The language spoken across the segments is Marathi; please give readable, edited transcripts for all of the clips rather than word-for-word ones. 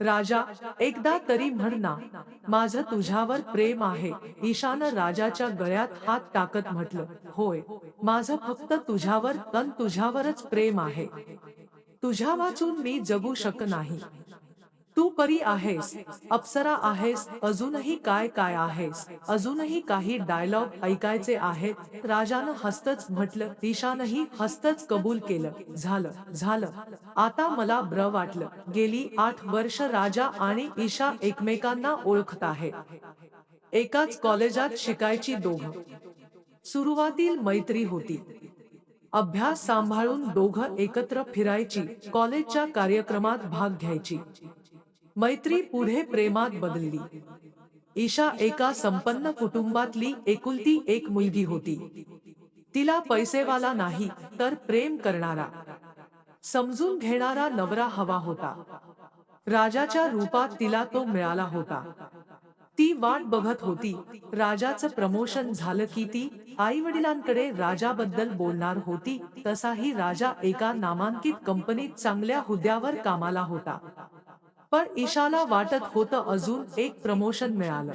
राजा, एकदा तरी म्हण ना, माझं तुझ्यावर प्रेम आहे. ईशानं राजाच्या गळ्यात हात टाकत म्हटलं, होय, माझं फक्त तुझ्यावर तुझ्यावरच प्रेम आहे. तुझ्या वाचून मी जगू नाही. तू परी आहेस, अप्सरा आहेस, अजूनही काय काय आहेस, अजूनही काही डायलॉग ऐकायचे आहेत. राजानं हसतच म्हटलं, ईशानही हसतच कबूल केलं, झालं झालं, आता मला बरं वाटलं. गेली 8 वर्ष राजा आणि ईशा एकमेकांना ओळखत आहेत. एकाच कॉलेजात शिकायची दोघं. सुरुवातील मैत्री होती. अभ्यास सांभाळून दोघं एकत्र फिरायची, कॉलेजच्या कार्यक्रमात भाग घ्यायची. मैत्री पुढे प्रेमात बदलली. ईशा एका संपन्न कुटुंबातली एकुलती एक मुलगी होती. तिला पैसेवाला नाही, तर प्रेम करणारा, समजून घेणारा नवरा हवा होता. राजाच्या रूपात तिला तो मिळाला होता. ती वाट बघत होती. राजाचं प्रमोशन झालं की ती आई-वडिलांकडे राजाबद्दल बोलणार होती. तसाही राजा एका नामांकित कंपनीत चांगल्या हुद्द्यावर कामाला होता. पण ईशाला वाटत होतं अजून एक प्रमोशन मिळालं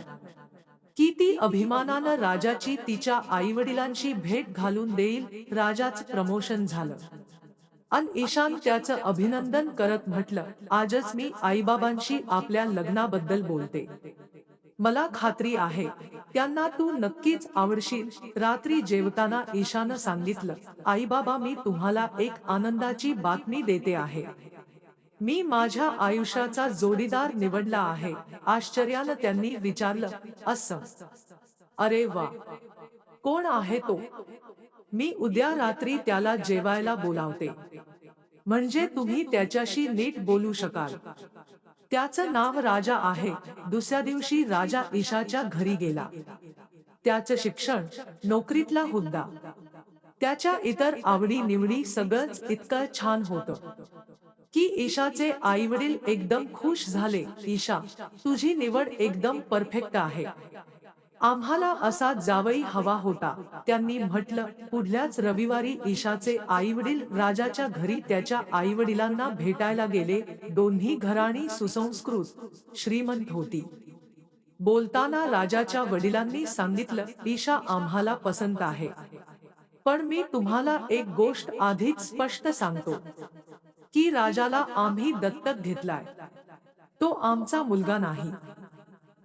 की ती अभिमानानं राजाची तिच्या आईवडिलांशी भेट घालून देईल. राजाचं प्रमोशन झालं अन ईशान त्याचं अभिनंदन करत म्हटलं, आजच मी आईबाबांशी आपल्या लग्नाबद्दल बोलते. मला खात्री आहे, त्यांना तू नक्कीच आवडशील. रात्री जेवताना ईशानं सांगितलं, आईबाबा, मी तुम्हाला एक आनंदाची बातमी देते आहे. मी माझ्या आयुष्याचा जोडीदार निवडला आहे. आश्चर्यानं त्यांनी विचारलं, असं? अरे वा, कोण आहे तो? मी उद्या रात्री त्याला जेवायला बोलावते. म्हणजे तुम्ही त्याच्याशी नीट बोलू शकाल. त्याचं नाव राजा आहे. दुसऱ्या दिवशी राजा ईशाच्या घरी गेला. त्याचं शिक्षण, नोकरीतला हुद्दा, त्याच्या इतर आवडी निवडी सगळंच इतकं छान होतं की ईशाचे आईवडील एकदम खुश झाले. ईशा, तुझी निवड एकदम परफेक्ट आहे. आम्हाला असा जावई हवा होता. त्यांनी म्हटलं. पुढल्याच रविवारी ईशाचे आईवडील राजाच्या घरी त्याच्या आईवडिलांना भेटायला गेले. दोन्ही घराणी सुसंस्कृत, श्रीमंत होती. बोलताना राजाच्या वडिलांनी सांगितलं, ईशा आम्हाला पसंत आहे. पण मी तुम्हाला एक गोष्ट आधीच स्पष्ट सांगतो की राजाला आम्ही दत्तक घेतलाय. तो आमचा मुलगा नाही.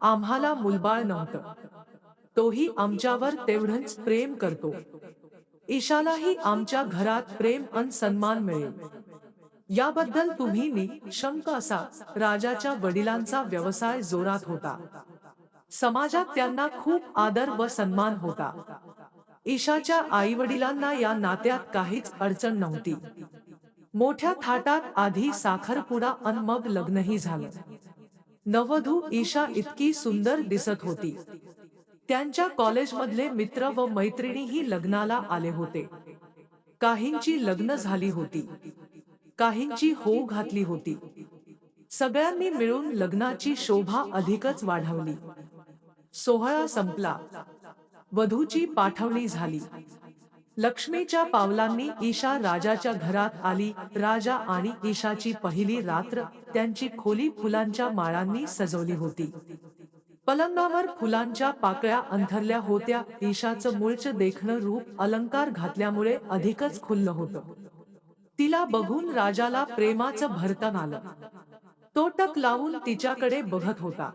आम्हाला मुलबाळ नव्हतं. तोही आमच्यावर तेवढंच प्रेम करतो. ईशालाही आमच्या घरात प्रेम अन सन्मान मिळेल, याबद्दल तुम्ही निशंक असा. राजाच्या वडिलांचा व्यवसाय जोरात होता. समाजात त्यांना खूप आदर व सन्मान होता. ईशाच्या आईवडिलांना या नात्यात काहीच अडचण नव्हती. मोठ्या थाटात आधी साखरपुडा अन मग लग्नही झालं. नववधू ईशा इतकी सुंदर दिसत होती. त्यांच्या कॉलेजमधले मित्र व मैत्रिणीही लग्नाला आले होते. काहींची लग्न झाली होती, काहींची होऊ घातली होती. सगळ्यांनी मिळून लग्नाची शोभा अधिकच वाढवली. सोहळा संपला. वधूची पाठवणी झाली. लक्ष्मीच्या पावलांनी ईशा राजाच्या घरात आली. राजा आणि ईशाची पहिली रात्र. त्यांची खोली फुलांच्या माळांनी सजवली होती. पलंगावर फुलांच्या पाकळ्या अंथरल्या होत्या. ईशाचं मूळचं देखणं रूप अलंकार घातल्यामुळे अधिकच खुललं होतं. तिला बघून राजाला प्रेमाचं भरतन आलं. तो टक लावून तिच्याकडे बघत होता.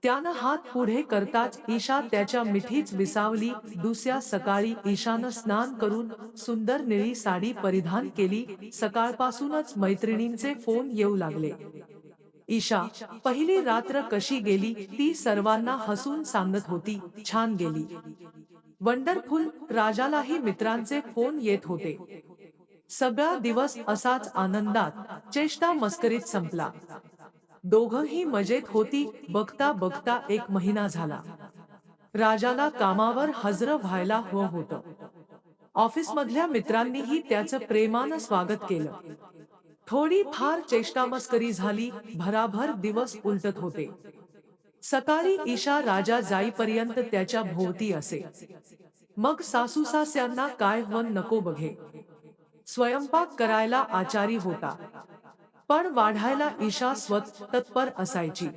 त्यानं हात पुढे करताच ईशा त्याच्या मिठीत विसावली. दुसऱ्या सकाळी ईशानं स्नान करून सुंदर निळी साडी परिधान केली. सकाळपासूनच मैत्रिणींचे फोन येऊ लागले. ईशा, पहिली रात्र कशी गेली? ती सर्वांना हसून सांगत होती, छान गेली. वंडरफुल. राजालाही मित्रांचे फोन येत होते. सगळा दिवस असाच आनंदात, चेष्टा मस्करीत संपला. दोघंही मजेत होती. बघता बघता 1 महिना झाला. राजाला कामावर हजर व्हायला हवं होतं. ऑफिसमधल्या मित्रांनीही त्याचं प्रेमानं स्वागत केलं. थोडी फार चेष्टामस्करी झाली. भराभर दिवस उलटत होते. सकाळी ईशा राजा जाईपर्यंत त्याच्या भोवती असे. मग सासूसासऱ्यांना काय हवं नको बघे. स्वयंपाक करायला आचारी होता. पण वाढायला ईशा स्वतः तत्पर असायची.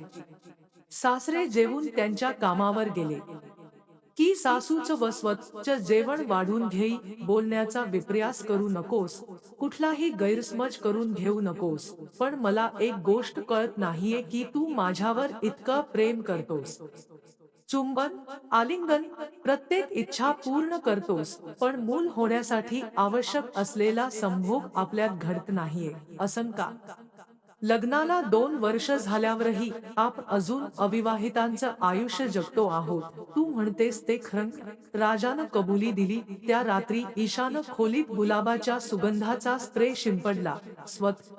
सासरे जेवून त्यांच्या कामावर गेले की सासूचं व स्वतःचं जेवण वाढून घेई. बोलण्याचा विपर्यास करू नकोस, कुठलाही गैरसमज करून घेऊ नकोस. पण मला एक गोष्ट कळत नाहीये की तू माझ्यावर इतकं प्रेम करतोस. चुंबन, आलिंगन, प्रत्येक इच्छा पूर्ण करतोस, पण मूल होण्यासाठी आवश्यक असलेला संभोग आपल्यात घडत नाहीये, असं का? लग्नाला 2 वर्ष झाल्यावरही आपण अजून अविवाहितांचं आयुष्य जगतो आहोत. तू म्हणतेस ते खरं? राजानं कबुली दिली. त्या रात्री ईशानं खोलीत गुलाबाच्या सुगंधाचा स्प्रे शिंपडला.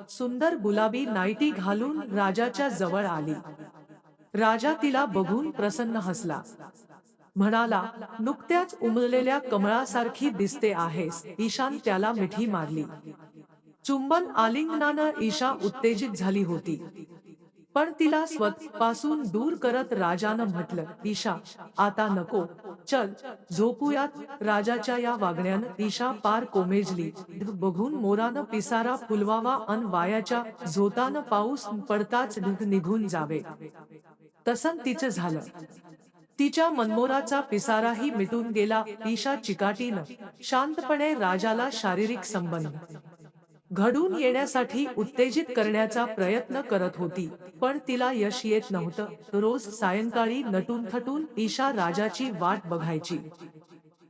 सुंदर गुलाबी नाईटी घालून राजाच्या जवळ आली. राजा तिला बघून प्रसन्न हसला. म्हणाला, नुकत्याच उमललेल्या कमळासारखी दिसते आहेस. ईशान त्याला मिठी मारली. चुंबन आलिंगनानं ईशा उत्तेजित झाली होती. पण तिला स्वतःपासून दूर करत राजानं म्हटलं, ईशा, आता नको. चल, झोपूयात. राजाच्या या वागण्यानं ईशा पार कोमेजली. ढग बघून मोरानं पिसारा फुलवावा अन वायाच्या झोतानं पाऊस पडताच ढग निघून जावे, तसं तिचं झालं. तिच्या मनमोराचा पिसाराही मिटून गेला. ईशा चिकाटीनं, शांतपणे राजाला शारीरिक संबंध घडून येण्यासाठी उत्तेजित करण्याचा प्रयत्न करत होती, पण तिला यश येत नव्हतं. रोज सायंकाळी नटून थटून ईशा राजाची वाट बघायची.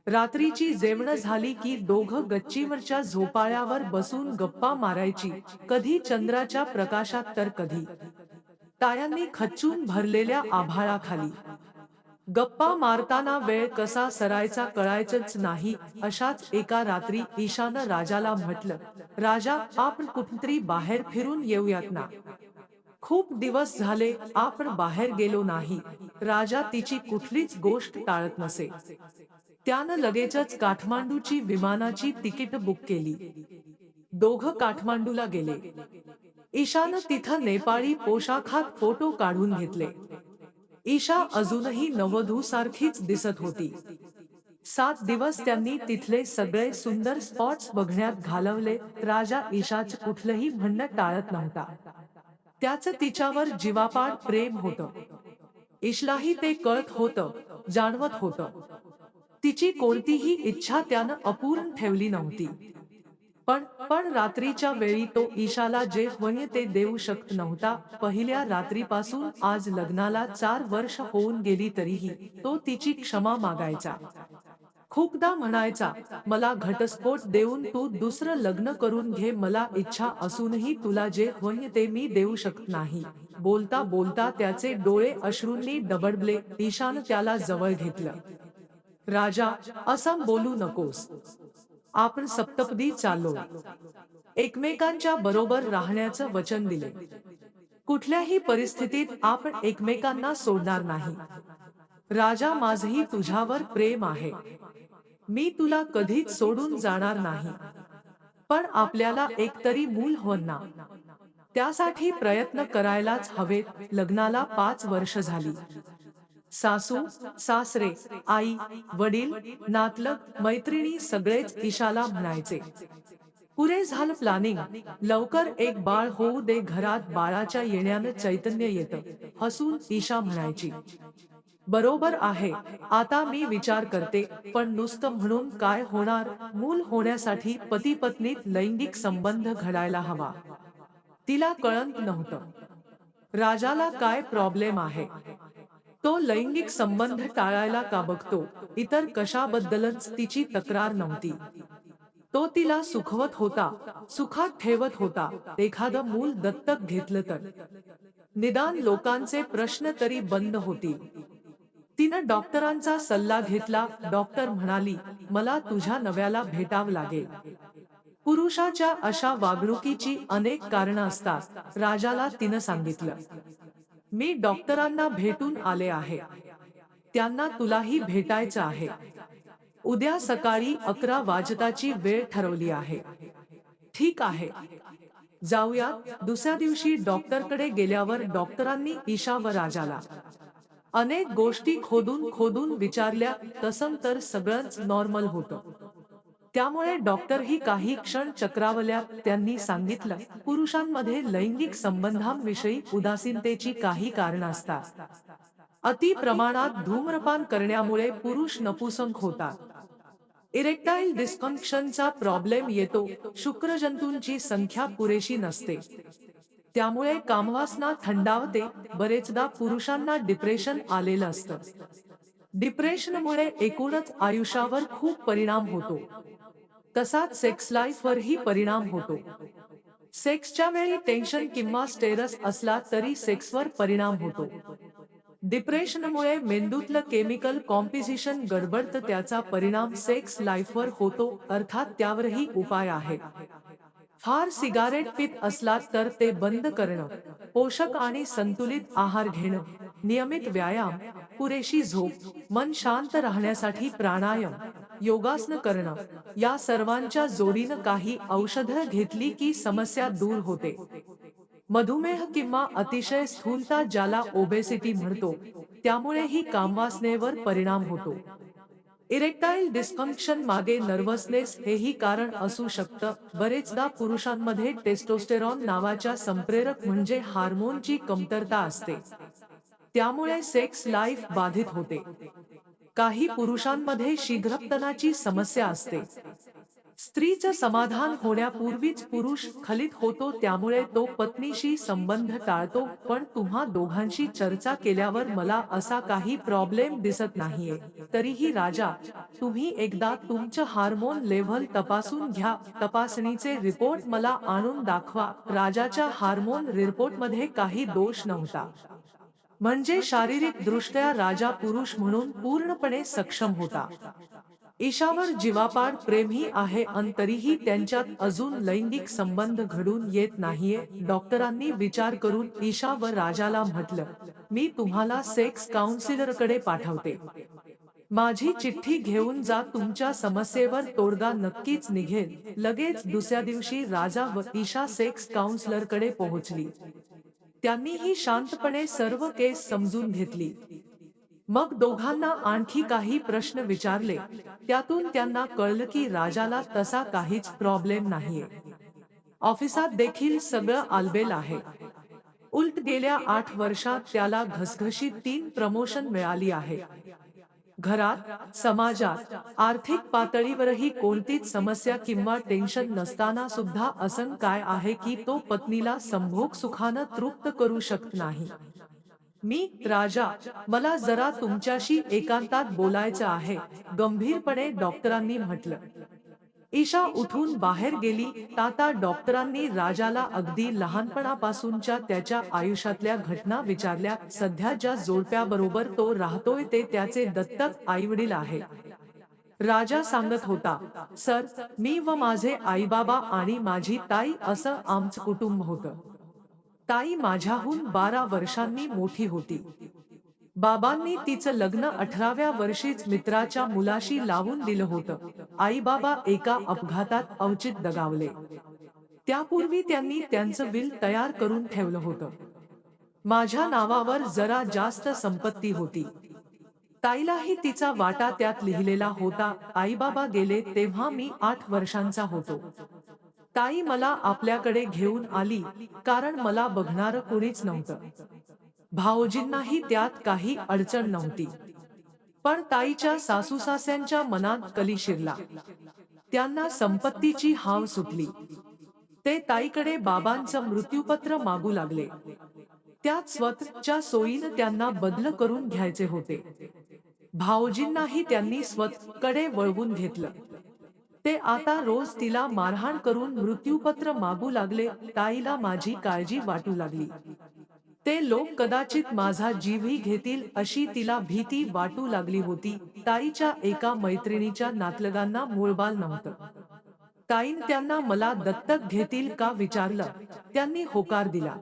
रात्रीची जेवण झाली की दोघं गच्चीवरच्या झोपाळ्यावर बसून गप्पा मारायची, कधी चंद्राच्या प्रकाशात तर कधी ताऱ्यांनी खच्चून भरलेल्या आभाळाखाली. गप्पा मारताना वेळ कसा सरायचा कळायचंच नाही. अशाच एका रात्री ईशानं राजाला म्हटलं, राजा, आपण कुठेतरी बाहेर फिरून येऊयात ना? खूप दिवस झाले आपण बाहेर गेलो नाही. राजा तिची कुठलीच गोष्ट टाळत नसे. त्यानं लगेचच काठमांडूची विमानाची तिकीट बुक केली. दोघं काठमांडूला गेले. ईशानं तिथं नेपाळी पोशाखात फोटो काढून घेतले. ईशा अजूनही नववधूसारखीच दिसत होती. 7 दिवस त्यांनी तिथले सगळे सुंदर स्पॉट्स बघण्यात घालवले. राजा ईशाचं कुठलंही म्हणणं टाळत नव्हता. त्याचं तिच्यावर जीवापाड प्रेम होतं. ईशलाही ते कळत होतं, जाणवत होतं. तिची कोणतीही इच्छा त्यानं अपूर्ण ठेवली नव्हती. पण रात्रीच्या वेळी तो ईशाला जे हवंय ते देऊ शकत नव्हता. पहिल्या रात्रीपासून आज लग्नाला 4 वर्ष होऊन गेली तरीही तो तिची क्षमा मागायचा. खूपदा म्हणायचा, मला घटस्फोट देऊन तू दुसरं लग्न करून घे. मला इच्छा असूनही तुला जे हवंय ते मी देऊ शकत नाही. बोलता बोलता त्याचे डोळे अश्रूंनी डबडबले. ईशानं त्याला जवळ घेतलं. राजा, असं बोलू नकोस. आपण सप्तपदी चाललो. एकमेकांच्या बरोबर राहण्याचं वचन दिले. कुठल्याही परिस्थितीत आपण एकमेकांना सोडणार नाही. राजा, माझंही तुझ्यावर प्रेम आहे. मी तुला कधीच सोडून जाणार नाही. पण आपल्याला एकतरी मूल हवं ना? त्यासाठी प्रयत्न करायलाच हवेत. लग्नाला 5 वर्ष झाली. सासू, सासरे, आई, वडील, नातलग, मैत्रिणी सगळेच ईशाला म्हणायचे, पुरे झालं प्लॅनिंग. लवकर एक बाळ होऊ दे. घरात बाळाच्या येण्यानं चैतन्य येतं. हसून ईशा म्हणायची, बरोबर आहे. आता मी विचार करते, पण नुसतं म्हणून काय होणार? मूल होण्यासाठी पती पत्नीत लैंगिक संबंध घडायला हवा. तिला कळत नव्हतं, राजाला काय प्रॉब्लेम आहे. तो लैंगिक संबंध टाळायला का बघतो? इतर कशाबद्दलच तिची तक्रार नव्हती. तो तिला सुखवत होता, सुखात ठेवत होता. एखादं मूल दत्तक घेतलं तर निदान लोकांचे प्रश्न तरी बंद होतील. तिनं डॉक्टरांचा सल्ला घेतला. डॉक्टर म्हणाली, मला तुझ्या नव्याला भेटावं लागेल. पुरुषाच्या अशा वागणुकीची अनेक कारणं असतात. राजाला तिनं सांगितलं, मी डॉक्टरांना भेटून आले आहे. त्यांना तुलाही भेटायचं आहे. उद्या सकाळी 11 वाजताची वेळ ठरवली आहे. ठीक आहे, जाऊया. दुसऱ्या दिवशी डॉक्टरकडे गेल्यावर डॉक्टरांनी ईशा व राजाला अनेक गोष्टी खोदून खोदून विचारल्या. तसं तर सगळंच नॉर्मल होतं. त्यामुळे डॉक्टरही काही क्षण चक्रावल्या. त्यांनी सांगितलं, पुरुषांमध्ये लैंगिक संबंधांविषयी उदासीनतेची काही कारणं असतात. अति प्रमाणात धूम्रपान करण्यामुळे पुरुष नपुसंक होतात. इरेक्टाईल डिस्फंक्शनचा प्रॉब्लेम येतो. शुक्रजंतूंची संख्या पुरेशी नसते. त्यामुळे कामवासना थंडावते. बरेचदा पुरुषांना डिप्रेशन आलेलं असतं. डिप्रेशनमुळे एकूणच आयुष्यावर खूप परिणाम होतो. तसाच सेक्स लाईफवरही परिणाम होतो. सेक्सच्या वेळी टेन्शन किंवा स्टेरस असला तरी सेक्सवर परिणाम होतो. डिप्रेशनमुळे मेंदूतलं केमिकल कॉम्पोझिशन गडबडतं, त्याचा परिणाम सेक्स लाईफवर होतो. अर्थात त्यावरही उपाय आहेत. फार सिगारेट पीत असलात तर ते बंद करणं, पोषक आणि संतुलित आहार घेणं, नियमित व्यायाम, पुरेशी झोप, मन शांत राहण्यासाठी प्राणायाम, योगासनं करणं, या सर्वांच्या जोडीनं काही औषधं घेतली की समस्या दूर होते. मधुमेह किंवा अतिशय स्थूलता, ज्याला ओबेसिटी म्हणतो, त्यामुळेही कामवासनेवर परिणाम होतो. इरेक्टाईल डिस्फंक्शन मागे नर्व्हसनेस हेही कारण असू शकतं. बरेचदा पुरुषांमध्ये टेस्टोस्टेरॉन नावाच्या संप्रेरक म्हणजे हार्मोनची कमतरता असते. त्यामुळे सेक्स लाईफ बाधित होते. काही पुरुषांमध्ये शीघ्रपतनाची समस्या असते. स्त्रीचं समाधान होण्यापूर्वीच पुरुष स्खलित होतो, त्यामुळे तो पत्नीशी संबंध टाळतो. पण तुम्हा दोघांशी चर्चा केल्यावर मला असा काही प्रॉब्लेम दिसत नाहीये. तरीही राजा, तुम्ही एकदा तुमचं हार्मोन लेव्हल तपासून घ्या. तपासणीचे रिपोर्ट मला आणून दाखवा. राजाच्या हार्मोन रिपोर्टमध्ये काही दोष नव्हता. म्हणजे शारीरिक दृष्ट्या राजा पुरुष म्हणून पूर्णपणे सक्षम होता. ईशावर जीवापाड प्रेमही आहे अन तरीही त्यांच्यात अजून लैंगिक संबंध घडून येत नाहीये. डॉक्टरांनी विचार करून ईशा व राजाला म्हटलं, मी तुम्हाला सेक्स काउन्सिलरकडे पाठवते. माझी चिठ्ठी घेऊन जा. तुमच्या समस्येवर तोडगा नक्कीच निघेल. लगेच दुसऱ्या दिवशी राजा व ईशा सेक्स काउन्सिलरकडे पोहोचली. त्यांनीही शांतपणे सर्व केस समजून घेतली. मग दोघांना आणखी काही प्रश्न विचारले. त्यातून त्यांना कळलं की राजाला तसा काहीच प्रॉब्लेम नाहीये. ऑफिसात देखील सगळं आलबेल आहे. उलट गेल्या 8 वर्षात त्याला घसघशीत 3 प्रमोशन मिळाली आहे. घरात, समाजात, आर्थिक पातळीवरही कोणतीच समस्या किंवा टेन्शन नसताना सुद्धा असं काय आहे की तो पत्नीला संभोग सुखानं तृप्त करू शकत नाही. राजा, मला जरा तुमच्याशी एकांतात बोलायचं आहे, गंभीरपणे डॉक्टरांनी म्हटलं. ईशा उठून बाहेर गेली. ताता डॉक्टरांनी राजाला अगदी लहानपणापासूनच्या त्याच्या आयुष्यातल्या घटना विचारल्या. सध्या ज्या जोडप्याबरोबर तो राहतोय ते त्याचे दत्तक आईवडील आहे. राजा सांगत होता, सर, मी व माझे आईबाबा आणि माझी ताई असं आमचं कुटुंब होतं. ताई माझ्याहून 12 वर्षांनी मोठी होती. बाबांनी तिचं लग्न 18व्या वर्षीच मित्राच्या मुलाशी लावून दिलं होतं. आई बाबा एका अपघातात अवचित दगावले. त्यापूर्वी त्यांनी त्यांचं विल तयार करून ठेवलं होतं. माझ्या नावावर जरा जास्त संपत्ती होती. ताईलाही तिचा वाटा त्यात लिहिलेला होता. आई बाबा गेले तेव्हा मी 8 वर्षांचा होतो. ताई मला आपल्याकडे घेऊन आली, कारण मला बघणारं कोणीच नव्हतं. भावोजींनाही त्यात काही अडचण नव्हती. पण ताईच्या सासूसास्यांच्या मनात कली शिरला. त्यांना संपत्तीची हाव सुटली. ते ताईकडे बाबांचं मृत्यूपत्र मागू लागले. त्यात स्वतःच्या सोयीनं त्यांना बदल करून घ्यायचे होते. भावोजींनाही त्यांनी स्वतःकडे वळवून घेतलं. ते आता रोज तिला मारहाण करून मृत्यूपत्र मागू लागले. ताईला माझी काळजी वाटू लागली. ते लोक कदाचित माझा जीवही घेतील अशी तिला भीती वाटू लागली होती. ताईच्या एका मैत्रिणीच्या नातलगांना मूळबाल नव्हतं. ताईन त्यांना मला दत्तक घेतील का विचारलं. त्यांनी होकार दिला.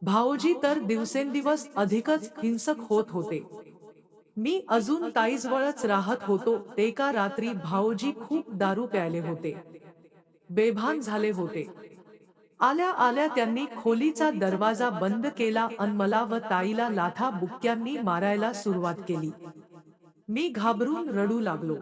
भाऊजी तर दिवसेंदिवस अधिकच हिंसक होत होते. मी अजून ताईजवळच राहत होतो. एका रात्री भाऊजी खूप दारू प्यायले होते. बेभान झाले होते. आल्या आल्या त्यांनी खोलीचा दरवाजा बंद केला अन मला व ताईला लाथा बुक्क्यांनी मारायला सुरुवात केली. मी घाबरून रडू लागलो.